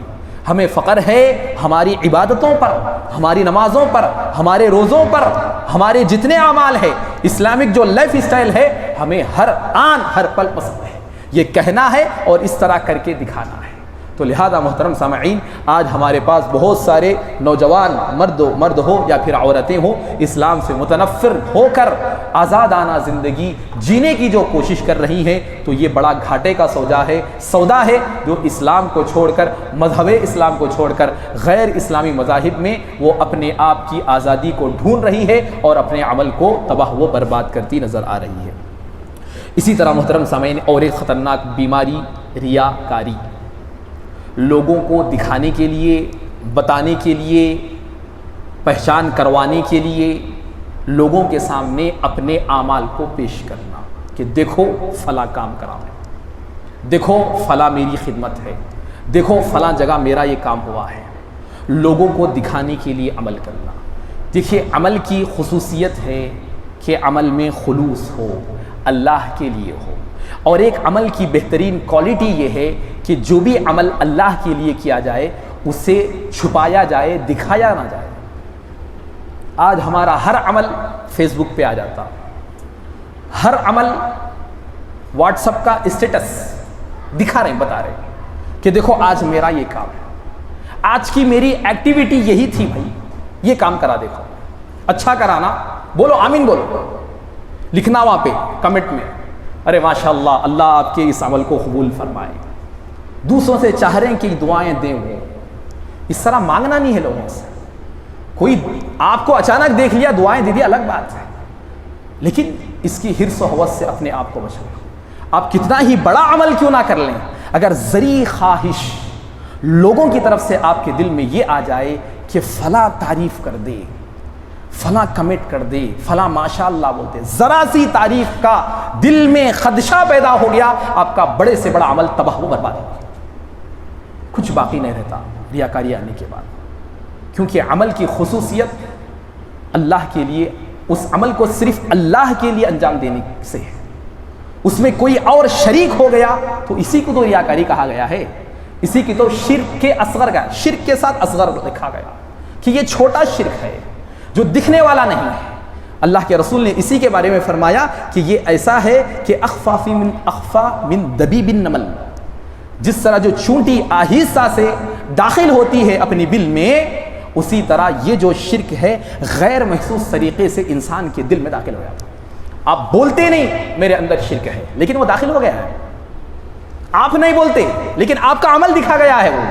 ہمیں فخر ہے ہماری عبادتوں پر، ہماری نمازوں پر، ہمارے روزوں پر، ہمارے جتنے اعمال ہیں، اسلامک جو لائف اسٹائل ہے، ہمیں ہر آن ہر پل پسند ہے، یہ کہنا ہے اور اس طرح کر کے دکھانا ہے۔ تو لہذا محترم سامعین، آج ہمارے پاس بہت سارے نوجوان مرد ہو یا پھر عورتیں ہوں، اسلام سے متنفر ہو کر آزادانہ زندگی جینے کی جو کوشش کر رہی ہیں، تو یہ بڑا گھاٹے کا سودا ہے جو اسلام کو چھوڑ کر، مذہب اسلام کو چھوڑ کر غیر اسلامی مذاہب میں وہ اپنے آپ کی آزادی کو ڈھونڈ رہی ہے اور اپنے عمل کو تباہ و برباد کرتی نظر آ رہی ہے۔ اسی طرح محترم سامعین، اور ایک خطرناک بیماری ریاکاری، لوگوں کو دکھانے کے لیے، بتانے کے لیے، پہچان کروانے کے لیے لوگوں کے سامنے اپنے اعمال کو پیش کرنا کہ دیکھو فلاں کام کرا ہے، دیکھو فلاں میری خدمت ہے، دیکھو فلاں جگہ میرا یہ کام ہوا ہے، لوگوں کو دکھانے کے لیے عمل کرنا۔ دیکھیے، عمل کی خصوصیت ہے کہ عمل میں خلوص ہو، اللہ کے لیے ہو، اور ایک عمل کی بہترین کوالٹی یہ ہے کہ جو بھی عمل اللہ کے لیے کیا جائے اسے چھپایا جائے، دکھایا نہ جائے۔ آج ہمارا ہر عمل فیس بک پہ آ جاتا، ہر عمل واٹس ایپ کا اسٹیٹس دکھا رہے ہیں، بتا رہے ہیں کہ دیکھو آج میرا یہ کام ہے، آج کی میری ایکٹیویٹی یہی تھی بھائی، یہ کام کرا دیکھو، اچھا کرانا، بولو آمین بولو، لکھنا وہاں پہ کمنٹ میں، ارے ماشاءاللہ اللہ آپ کے اس عمل کو قبول فرمائے، دوسروں سے چاہ رہے ہیں کہ دعائیں دیں وہ، اس طرح مانگنا نہیں ہے لوگوں سے، کوئی آپ کو اچانک دیکھ لیا دعائیں دے دی الگ بات ہے، لیکن اس کی حرص و ہوس سے اپنے آپ کو بچاؤ۔ آپ کتنا ہی بڑا عمل کیوں نہ کر لیں، اگر ذری خواہش لوگوں کی طرف سے آپ کے دل میں یہ آ جائے کہ فلاں تعریف کر دے، فلاں کمنٹ کر دے، فلاں ماشاءاللہ بولتے، ذرا سی تعریف کا دل میں خدشہ پیدا ہو گیا، آپ کا بڑے سے بڑا عمل تباہ و برباد ہو گیا، کچھ باقی نہیں رہتا ریاکاری آنے کے بعد، کیونکہ عمل کی خصوصیت اللہ کے لیے، اس عمل کو صرف اللہ کے لیے انجام دینے سے ہے، اس میں کوئی اور شریک ہو گیا تو اسی کو تو ریاکاری کہا گیا ہے، اسی کی تو شرک کے اصغر کا، شرک کے ساتھ اصغر لکھا گیا کہ یہ چھوٹا شرک ہے جو دکھنے والا نہیں ہے۔ اللہ کے رسول نے اسی کے بارے میں فرمایا کہ یہ ایسا ہے کہ اخفا من دبیب النمل، جس طرح جو چونٹی آہستہ سے داخل ہوتی ہے اپنی بل میں، اسی طرح یہ جو شرک ہے غیر محسوس طریقے سے انسان کے دل میں داخل ہو جاتا ہے۔ آپ بولتے نہیں میرے اندر شرک ہے، لیکن وہ داخل ہو گیا ہے، آپ نہیں بولتے لیکن آپ کا عمل دکھا گیا ہے، وہ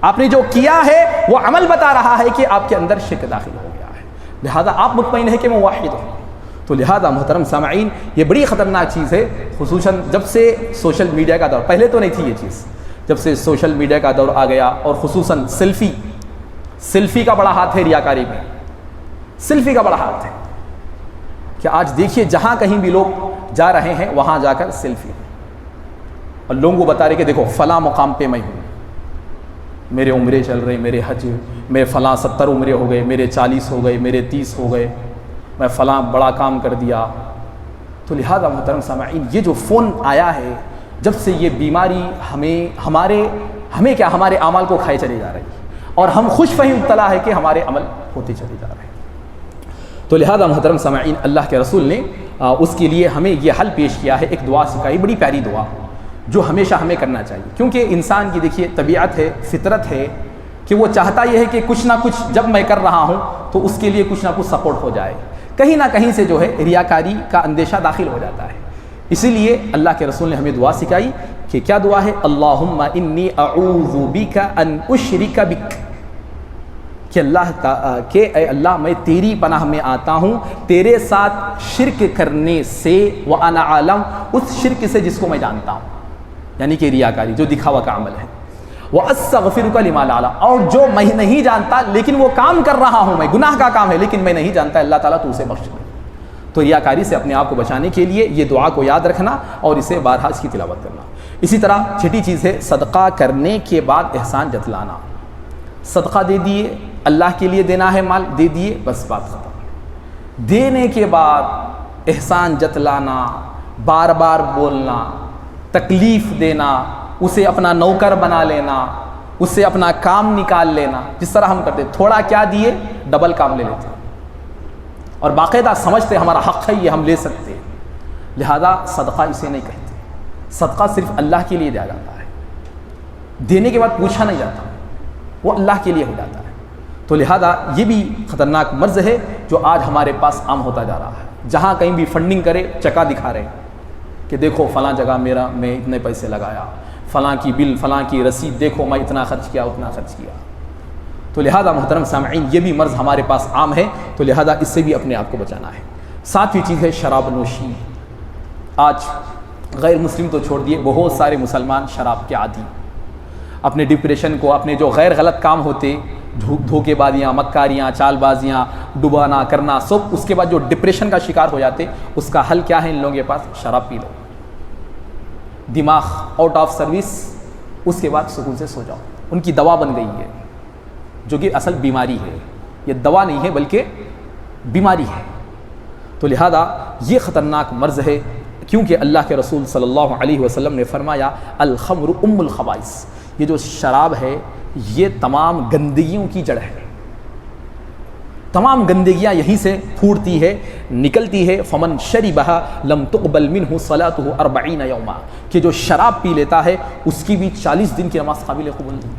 آپ نے جو کیا ہے وہ عمل بتا رہا ہے کہ آپ کے اندر شرک داخل ہو گیا ہے، لہذا آپ مطمئن ہے کہ میں واحد ہوں۔ تو لہذا محترم سامعین، یہ بڑی خطرناک چیز ہے، خصوصاً جب سے سوشل میڈیا کا دور، پہلے تو نہیں تھی یہ چیز، جب سے سوشل میڈیا کا دور آ گیا، اور خصوصاً سیلفی کا بڑا ہاتھ ہے ریاکاری میں، سیلفی کا بڑا ہاتھ ہے کہ آج دیکھیے جہاں کہیں بھی لوگ جا رہے ہیں وہاں جا کر سیلفی، اور لوگوں کو بتا رہے کہ دیکھو فلاں مقام پہ میں ہوں، میرے عمرے چل رہے، میرے حج، میں فلاں 70 عمرے ہو گئے، میرے 40 ہو گئے، میرے 30 ہو گئے، میں فلاں بڑا کام کر دیا۔ تو لہذا محترم سامعین، یہ جو فون آیا ہے، جب سے یہ بیماری ہمیں کیا، ہمارے اعمال کو کھائے چلے جا رہی ہے، اور ہم خوش فہم مبتلا ہے کہ ہمارے عمل ہوتے چلے جا رہے ہیں۔ تو لہذا محترم سامعین، اللہ کے رسول نے اس کے لیے ہمیں یہ حل پیش کیا ہے، ایک دعا سکھائی، بڑی پیاری دعا جو ہمیشہ ہمیں کرنا چاہیے، کیونکہ انسان کی دیکھیے طبیعت ہے، فطرت ہے کہ وہ چاہتا یہ ہے کہ کچھ نہ کچھ جب میں کر رہا ہوں تو اس کے لیے کچھ نہ کچھ سپورٹ ہو جائے، کہیں نہ کہیں سے جو ہے ریاکاری کا اندیشہ داخل ہو جاتا ہے۔ اسی لیے اللہ کے رسول نے ہمیں دعا سکھائی کہ کیا دعا ہے، اللہم انی اعوذ بک ان اشرک بک، کہ اے اللہ میں تیری پناہ میں آتا ہوں تیرے ساتھ شرک کرنے سے، وانا عالم، اس شرک سے جس کو میں جانتا ہوں، یعنی کہ ریاکاری جو دکھاوا کا عمل ہے، واستغفرک لما لا اعلم، اور جو میں نہیں جانتا لیکن وہ کام کر رہا ہوں، میں گناہ کا کام ہے لیکن میں نہیں جانتا، اللہ تعالیٰ تو اسے بخش دے۔ تو ریاکاری سے اپنے آپ کو بچانے کے لیے یہ دعا کو یاد رکھنا اور اسے بارہا اس کی تلاوت کرنا۔ اسی طرح چھٹی چیز ہے صدقہ کرنے کے بعد احسان جتلانا، صدقہ دے دیے، اللہ کے لیے دینا ہے مال، دے دیے، بس بات ختم۔ دینے کے بعد احسان جتلانا، بار بار بولنا، تکلیف دینا، اسے اپنا نوکر بنا لینا، اس سے اپنا کام نکال لینا، جس طرح ہم کرتے، تھوڑا کیا دیے ڈبل کام لے لیتے، اور باقاعدہ سمجھتے ہمارا حق ہے یہ ہم لے سکتے، لہذا صدقہ اسے نہیں کہتے، صدقہ صرف اللہ کے لیے دیا جاتا ہے، دینے کے بعد پوچھا نہیں جاتا، وہ اللہ کے لیے ہو جاتا ہے۔ تو لہذا یہ بھی خطرناک مرض ہے جو آج ہمارے پاس عام ہوتا جا رہا ہے، جہاں کہیں بھی فنڈنگ کرے چکا دکھا رہے ہیں کہ دیکھو فلاں جگہ میں اتنے پیسے لگایا، فلاں کی بل، فلاں کی رسید دیکھو میں اتنا خرچ کیا، اتنا خرچ کیا۔ تو لہذا محترم سامعین، یہ بھی مرض ہمارے پاس عام ہے، تو لہذا اس سے بھی اپنے آپ کو بچانا ہے۔ ساتویں چیز ہے شراب نوشی۔ آج غیر مسلم تو چھوڑ دیے، بہت سارے مسلمان شراب کے عادی، اپنے ڈپریشن کو، اپنے جو غیر غلط کام ہوتے، دھوکے بازیاں، مکاریاں، چال بازیاں، ڈبانا کرنا، سب اس کے بعد جو ڈپریشن کا شکار ہو جاتے، اس کا حل کیا ہے ان لوگوں کے پاس؟ شراب پی لو، دماغ آؤٹ آف سروس، اس کے بعد سکون سے سو جاؤ۔ ان کی دوا بن گئی ہے، جو کہ اصل بیماری ہے، یہ دوا نہیں ہے بلکہ بیماری ہے۔ تو لہذا یہ خطرناک مرض ہے، کیونکہ اللہ کے رسول صلی اللہ علیہ وسلم نے فرمایا الخمر ام الخبائث، یہ جو شراب ہے یہ تمام گندگیوں کی جڑ ہے، تمام گندگیاں یہیں سے پھوٹتی ہے، نکلتی ہے. فمن شربھا لم تقبل منہ صلاته 40 یوما، کہ جو شراب پی لیتا ہے اس کی بھی 40 دن کی نماز قابل قبول نہیں،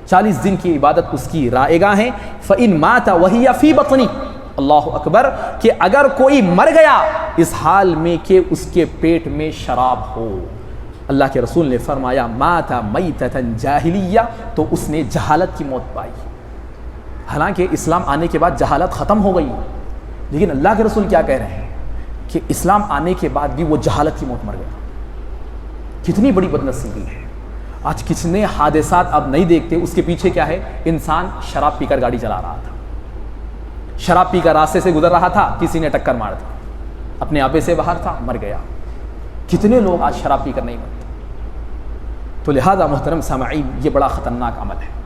40 دن کی عبادت اس کی رائے گاہ ہیں. فإن مات وهي في بطنی، اللہ اکبر، کہ اگر کوئی مر گیا اس حال میں کہ اس کے پیٹ میں شراب ہو، اللہ کے رسول نے فرمایا مات میتۃ جاہلیہ، تو اس نے جہالت کی موت پائی. حالانکہ اسلام آنے کے بعد جہالت ختم ہو گئی، لیکن اللہ کے رسول کیا کہہ رہے ہیں کہ اسلام آنے کے بعد بھی وہ جہالت کی موت مر گیا. کتنی بڑی بدنصیبی ہے. آج کتنے حادثات اب نہیں دیکھتے، اس کے پیچھے کیا ہے؟ انسان شراب پی کر گاڑی چلا رہا تھا، شراب پی کر راستے سے گزر رہا تھا، کسی نے ٹکر مار دی، اپنے آپے سے باہر تھا، مر گیا. کتنے لوگ آج شراب پی کر نہیں مرتے. تو لہذا محترم سامعین، یہ بڑا خطرناک عمل ہے.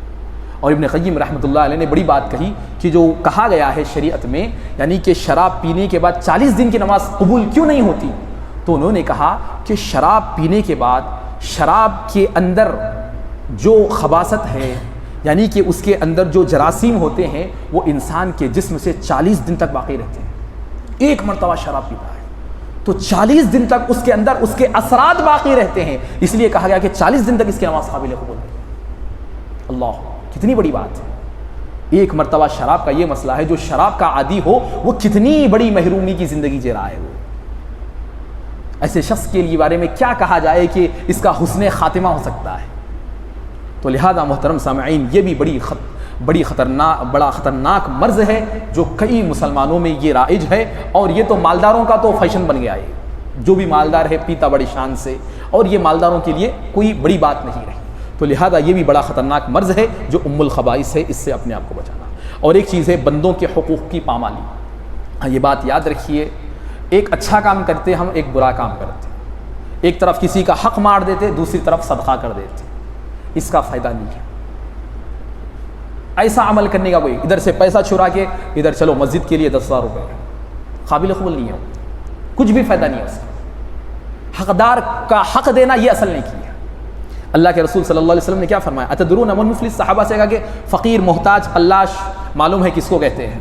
اور ابن قیم رحمۃ اللہ علیہ نے بڑی بات کہی کہ جو کہا گیا ہے شریعت میں، یعنی کہ شراب پینے کے بعد 40 دن کی نماز قبول کیوں نہیں ہوتی، تو انہوں نے کہا کہ شراب پینے کے بعد شراب کے اندر جو خباثت ہے، یعنی کہ اس کے اندر جو جراثیم ہوتے ہیں، وہ انسان کے جسم سے 40 دن تک باقی رہتے ہیں. ایک مرتبہ شراب پیتا ہے تو 40 دن تک اس کے اندر اس کے اثرات باقی رہتے ہیں. اس لیے کہا گیا کہ 40 دن تک اس کی نماز قابل قبول ہے. اللہ، کتنی بڑی بات ہے. ایک مرتبہ شراب کا یہ مسئلہ ہے، جو شراب کا عادی ہو وہ کتنی بڑی محرومی کی زندگی جی رہا ہے. وہ ایسے شخص کے لیے بارے میں کیا کہا جائے کہ اس کا حسن خاتمہ ہو سکتا ہے. تو لہذا محترم سامعین، یہ بھی بڑا خطرناک مرض ہے جو کئی مسلمانوں میں یہ رائج ہے. اور یہ تو مالداروں کا تو فیشن بن گیا ہے. جو بھی مالدار ہے پیتا بڑی شان سے، اور یہ مالداروں کے لیے کوئی بڑی بات نہیں رہی. تو لہذا یہ بھی بڑا خطرناک مرض ہے جو الخبائث ہے. اس سے اپنے آپ کو بچانا. اور ایک چیز ہے بندوں کے حقوق کی پامالی. ہاں، یہ بات یاد رکھیے، ایک اچھا کام کرتے ہم، ایک برا کام کرتے. ایک طرف کسی کا حق مار دیتے، دوسری طرف صدقہ کر دیتے. اس کا فائدہ نہیں ہے. ایسا عمل کرنے کا کوئی، ادھر سے پیسہ چھڑا کے ادھر چلو مسجد کے لیے 10,000 روپے، قابل قبول نہیں ہے. کچھ بھی فائدہ نہیں ہے اس کا. حقدار کا حق دینا یہ اصل نہیں کیا. اللہ کے رسول صلی اللہ علیہ وسلم نے کیا فرمایا؟ اتدرون من مفلس؟ صحابہ سے کہا کہ فقیر، محتاج، فلاش معلوم ہے کس کو کہتے ہیں؟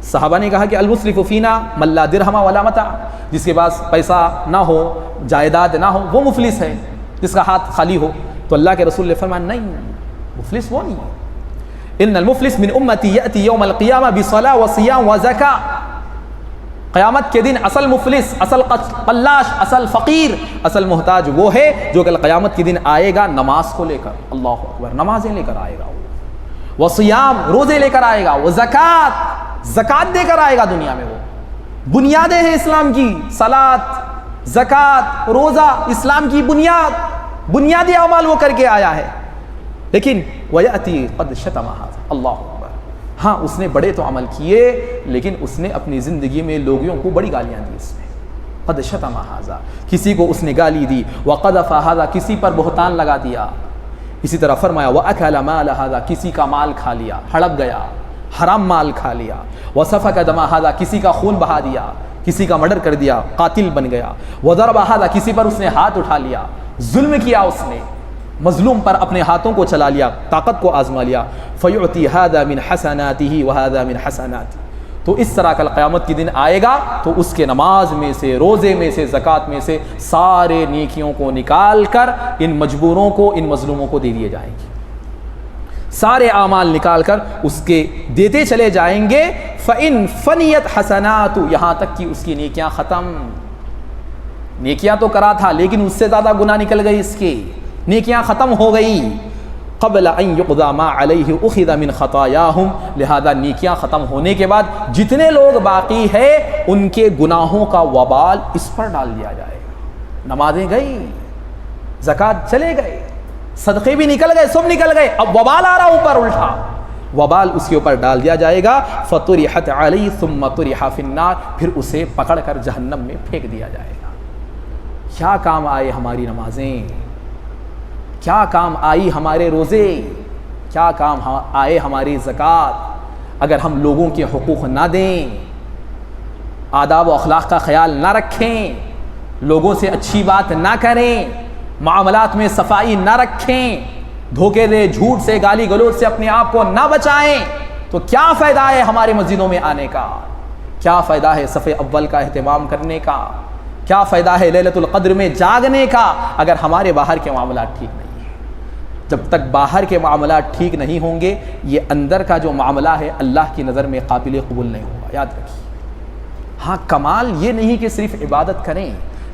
صحابہ نے کہا کہ المسلف فینا من لا درہم ولا متاع، جس کے پاس پیسہ نہ ہو، جائیداد نہ ہو، وہ مفلس ہے، جس کا ہاتھ خالی ہو. تو اللہ کے رسول نے فرمایا نہیں، مفلس وہ نہیں ہے. ان المفلس من امتی یأتی یوم القیامہ بصلاۃ وصیام وزکاۃ. قیامت کے دن اصل مفلس، اصل قلاش، اصل فقیر، اصل محتاج وہ ہے جو کل قیامت کے دن آئے گا نماز کو لے کر. اللہ اکبر، نمازیں لے کر آئے گا. وہ صیام، روزے لے کر آئے گا. وہ زکات دے کر آئے گا. دنیا میں وہ بنیادیں ہیں اسلام کی، صلاۃ، زکات، روزہ، اسلام کی بنیادی اعمال وہ کر کے آیا ہے. لیکن وَيَأْتِي قَدْ شَتَمَ هَذَا. اللہ اکبر، ہاں اس نے بڑے تو عمل کیے، لیکن اس نے اپنی زندگی میں لوگوں کو بڑی گالیاں دی. اس نے قد شتم هذا، کسی کو اس نے گالی دی. وقذف هذا، کسی پر بہتان لگا دیا. اسی طرح فرمایا وَأَكَلَ مَالَ هذا، کسی کا مال کھا لیا، ہڑپ گیا، حرام مال کھا لیا. وَسَفَكَ دَمَ هذا، کسی کا خون بہا دیا، کسی کا مرڈر کر دیا، قاتل بن گیا. وَضَرَبَ هذا، کسی پر اس نے ہاتھ اٹھا لیا، ظلم کیا، اس نے مظلوم پر اپنے ہاتھوں کو چلا لیا، طاقت کو آزما لیا. فَيُعْتِي هَذَا مِنْ حَسَنَاتِهِ وَهَذَا مِنْ حَسَنَاتِهِ. تو اس طرح کل قیامت کے دن آئے گا تو اس کے نماز میں سے، روزے میں سے، زکوٰۃ میں سے سارے نیکیوں کو نکال کر ان مجبوروں کو، ان مظلوموں کو دے دیے جائیں گے. سارے اعمال نکال کر اس کے دیتے چلے جائیں گے. فَإِنْ فَنِيَتْ حَسَنَاتُ، یہاں تک کہ اس کی نیکیاں ختم. نیکیاں تو کرا تھا لیکن اس سے زیادہ گناہ نکل گئی، اس کی نیکیاں ختم ہو گئی. قبل ان یقضى ما علیہ اخذ من خطایاہم، لہذا نیکیاں ختم ہونے کے بعد جتنے لوگ باقی ہیں ان کے گناہوں کا وبال اس پر ڈال دیا جائے گا. نمازیں گئی، زکوٰۃ چلے گئے، صدقے بھی نکل گئے، سب نکل گئے، اب وبال آ رہا اوپر، الٹا وبال اس کے اوپر ڈال دیا جائے گا. فطرحت علیہ ثم طرح فی النار، پھر اسے پکڑ کر جہنم میں پھینک دیا جائے گا. کیا کام آئے ہماری نمازیں، کیا کام آئی ہمارے روزے، کیا کام آئے ہماری زکوٰۃ، اگر ہم لوگوں کے حقوق نہ دیں، آداب و اخلاق کا خیال نہ رکھیں، لوگوں سے اچھی بات نہ کریں، معاملات میں صفائی نہ رکھیں، دھوکے دے، جھوٹ سے، گالی گلوچ سے اپنے آپ کو نہ بچائیں، تو کیا فائدہ ہے ہمارے مسجدوں میں آنے کا؟ کیا فائدہ ہے صف اول کا اہتمام کرنے کا؟ کیا فائدہ ہے لیلۃ القدر میں جاگنے کا اگر ہمارے باہر کے معاملات ٹھیک نہیں ہیں؟ جب تک باہر کے معاملات ٹھیک نہیں ہوں گے یہ اندر کا جو معاملہ ہے اللہ کی نظر میں قابل قبول نہیں ہوگا، یاد رکھیے۔ ہاں کمال یہ نہیں کہ صرف عبادت کریں،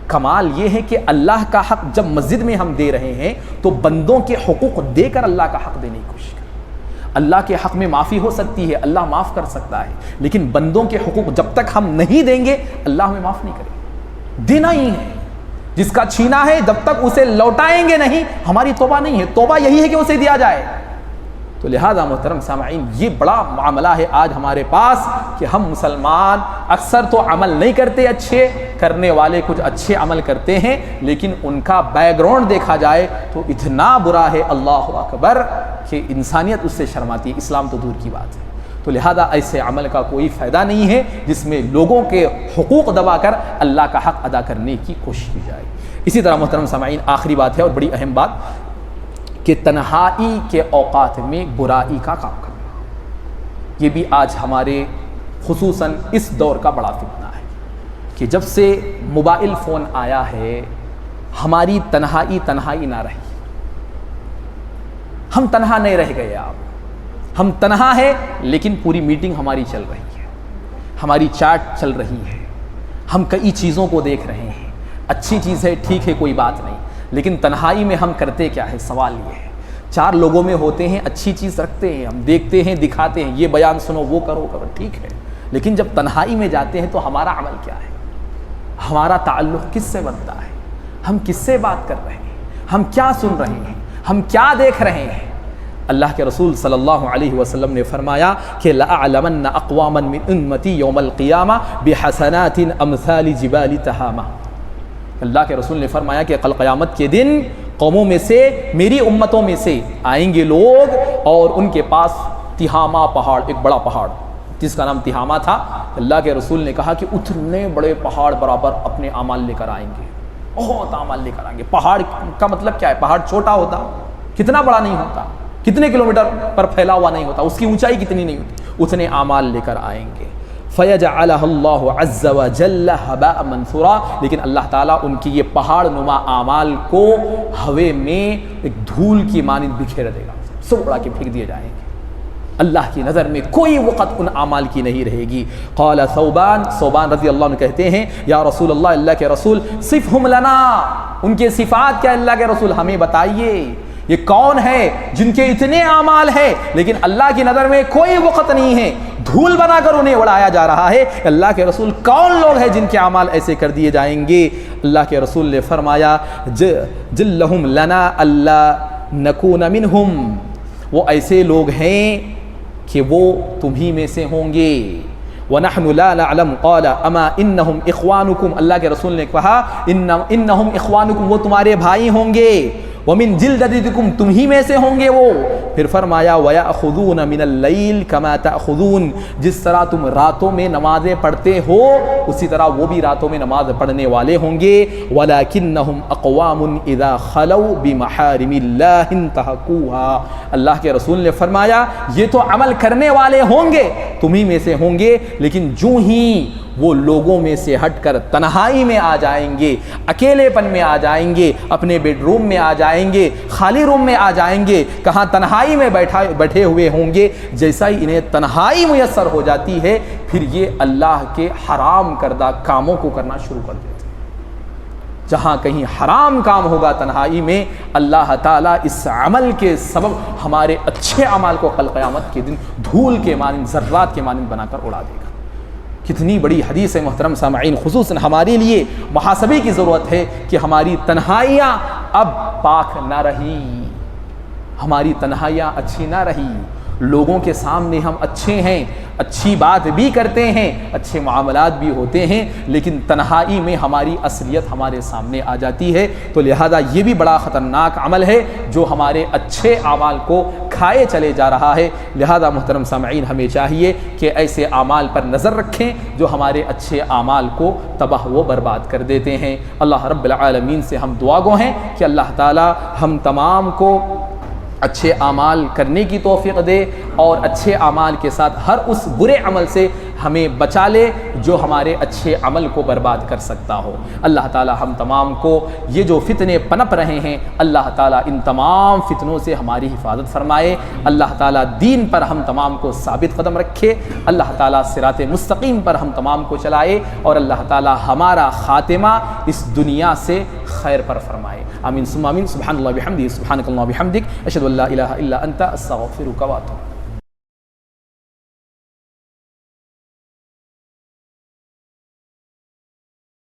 کمال یہ ہے کہ اللہ کا حق جب مسجد میں ہم دے رہے ہیں تو بندوں کے حقوق دے کر اللہ کا حق دینے کی کوشش کریں۔ اللہ کے حق میں معافی ہو سکتی ہے، اللہ معاف کر سکتا ہے، لیکن بندوں کے حقوق جب تک ہم نہیں دیں گے اللہ ہمیں معاف نہیں کرے گا۔ دینا ہی ہے، جس کا چھینا ہے جب تک اسے لوٹائیں گے نہیں ہماری توبہ نہیں ہے، توبہ یہی ہے کہ اسے دیا جائے۔ تو لہذا محترم سامعین یہ بڑا معاملہ ہے آج ہمارے پاس کہ ہم مسلمان اکثر تو عمل نہیں کرتے، اچھے کرنے والے کچھ اچھے عمل کرتے ہیں لیکن ان کا بیک گراؤنڈ دیکھا جائے تو اتنا برا ہے اللہ اکبر کہ انسانیت اس سے شرماتی ہے، اسلام تو دور کی بات ہے۔ تو لہذا ایسے عمل کا کوئی فائدہ نہیں ہے جس میں لوگوں کے حقوق دبا کر اللہ کا حق ادا کرنے کی کوشش کی جائے۔ اسی طرح محترم سامعین آخری بات ہے اور بڑی اہم بات کہ تنہائی کے اوقات میں برائی کا کام کرنا، یہ بھی آج ہمارے خصوصاً اس دور کا بڑا فتنہ ہے کہ جب سے موبائل فون آیا ہے ہماری تنہائی نہ رہی، ہم تنہا نہیں رہ گئے، آپ ہم تنہا ہے لیکن پوری میٹنگ ہماری چل رہی ہے، ہماری چیٹ چل رہی ہے، ہم کئی چیزوں کو دیکھ رہے ہیں، اچھی چیز ہے ٹھیک ہے کوئی بات نہیں، لیکن تنہائی میں ہم کرتے کیا ہے؟ سوال یہ ہے۔ چار لوگوں میں ہوتے ہیں اچھی چیز رکھتے ہیں، ہم دیکھتے ہیں دکھاتے ہیں یہ بیان سنو وہ کرو ٹھیک ہے، لیکن جب تنہائی میں جاتے ہیں تو ہمارا عمل کیا ہے؟ ہمارا تعلق کس سے بنتا ہے؟ ہم کس سے بات کر رہے ہیں؟ ہم کیا سن رہے ہیں؟ ہم کیا دیکھ رہے ہیں؟ اللہ کے رسول صلی اللہ علیہ وسلم نے فرمایا کہ لَأَعْلَمَنَّ أَقْوَامًا مِّنْ أُمَّتِي يَوْمَ الْقِيَامَةِ بِحَسَنَاتٍ أَمْثَالِ جِبَالِ تَهَامَةٍ۔ اللہ کے رسول نے فرمایا کہ کل قیامت کے دن قوموں میں سے میری امتوں میں سے آئیں گے لوگ اور ان کے پاس تہامہ پہاڑ، ایک بڑا پہاڑ جس کا نام تہامہ تھا، اللہ کے رسول نے کہا کہ اتنے بڑے پہاڑ برابر اپنے اعمال لے کر آئیں گے، بہت اعمال لے کر آئیں گے۔ پہاڑ کا مطلب کیا ہے؟ پہاڑ چھوٹا ہوتا، کتنا بڑا نہیں ہوتا، کتنے کلومیٹر پر پھیلا ہوا نہیں ہوتا، اس کی اونچائی کتنی نہیں ہوتی، اتنے اعمال لے کر آئیں گے۔ فَيَجْعَلَهَا اللَّهُ عَزَّ وَجَلَّ هَبَاءً مَنْثُورًا، لیکن اللہ تعالیٰ ان کی یہ پہاڑ نما اعمال کو ہوے میں ایک دھول کی مانند بکھیر دے گا، سب اڑا کے پھینک دیے جائیں گے، اللہ کی نظر میں کوئی وقت ان اعمال کی نہیں رہے گی۔ قال ثوبان رضی اللہ عنہ کہتے ہیں یا رسول اللہ، اللہ کے رسول صفہم لنا، ان کے صفات کیا اللہ کے رسول ہمیں بتائیے، یہ کون ہے جن کے اتنے اعمال ہیں لیکن اللہ کی نظر میں کوئی وقت نہیں ہے، دھول بنا کر انہیں اڑایا جا رہا ہے۔ اللہ کے رسول کون لوگ ہیں جن کے اعمال ایسے کر دیے جائیں گے؟ اللہ کے رسول نے فرمایا جلہم لنا اللہ نکون منہم، وہ ایسے لوگ ہیں کہ وہ تمہیں میں سے ہوں گے۔ وَنَحْنُ لَا نَعْلَمُ قَالَ أَمَا إِنَّهُمْ إِخْوَانُكُمْ، اللہ کے رسول نے کہا إِنَّهُمْ إِخْوَانُكُمْ، وہ تمہارے بھائی ہوں گے، وَمِن جِلْدَتِكُمْ، تمہیں میں سے ہوں گے وہ۔ پھر فرمایا وَيَأْخُذُونَ مِنَ اللَّيْلِ كَمَا تَأْخُذُونَ، جس طرح تم راتوں میں نمازیں پڑھتے ہو اسی طرح وہ بھی راتوں میں نماز پڑھنے والے ہوں گے۔ وَلَكِنَّهُمْ أَقْوَامٌ إِذَا خَلَوْا بِمَحَارِمِ اللَّهِ انتهكوها، اللہ کے رسول نے فرمایا یہ تو عمل کرنے والے ہوں گے، تمہیں میں سے ہوں گے، لیکن جو ہی وہ لوگوں میں سے ہٹ کر تنہائی میں آ جائیں گے، اکیلے پن میں آ جائیں گے، اپنے بیڈ روم میں آ جائیں گے، خالی روم میں آ جائیں گے، کہاں تنہائی میں بیٹھے ہوئے ہوں گے، جیسا ہی انہیں تنہائی میسر ہو جاتی ہے پھر یہ اللہ کے حرام کردہ کاموں کو کرنا شروع کر دیتے ہیں۔ جہاں کہیں حرام کام ہوگا تنہائی میں، اللہ تعالیٰ اس عمل کے سبب ہمارے اچھے اعمال کو کل قیامت کے دن دھول کے مانند، ذرات کے مانند بنا کر اڑا دے گا۔ کتنی بڑی حدیث ہے محترم سامعین، خصوصاً ہمارے لیے محاسبے کی ضرورت ہے کہ ہماری تنہائیاں اب پاک نہ رہی، ہماری تنہائیاں اچھی نہ رہی، لوگوں کے سامنے ہم اچھے ہیں، اچھی بات بھی کرتے ہیں، اچھے معاملات بھی ہوتے ہیں، لیکن تنہائی میں ہماری اصلیت ہمارے سامنے آ جاتی ہے۔ تو لہذا یہ بھی بڑا خطرناک عمل ہے جو ہمارے اچھے اعمال کو کھائے چلے جا رہا ہے۔ لہذا محترم سامعین ہمیں چاہیے کہ ایسے اعمال پر نظر رکھیں جو ہمارے اچھے اعمال کو تباہ و برباد کر دیتے ہیں۔ اللہ رب العالمین سے ہم دعا گو ہیں کہ اللہ تعالی ہم تمام کو اچھے اعمال کرنے کی توفیق دے اور اچھے اعمال کے ساتھ ہر اس برے عمل سے ہمیں بچا لے جو ہمارے اچھے عمل کو برباد کر سکتا ہو۔ اللہ تعالی ہم تمام کو یہ جو فتنے پنپ رہے ہیں اللہ تعالی ان تمام فتنوں سے ہماری حفاظت فرمائے۔ اللہ تعالی دین پر ہم تمام کو ثابت قدم رکھے، اللہ تعالی صراط مستقیم پر ہم تمام کو چلائے، اور اللہ تعالی ہمارا خاتمہ اس دنیا سے خیر پر فرمائے۔ آمین ثم آمین۔ سبحان اللہ بحمدہ، سبحانک اللہم وبحمدک، اشہد ان لا الہ الا انت، استغفرک و اتوب۔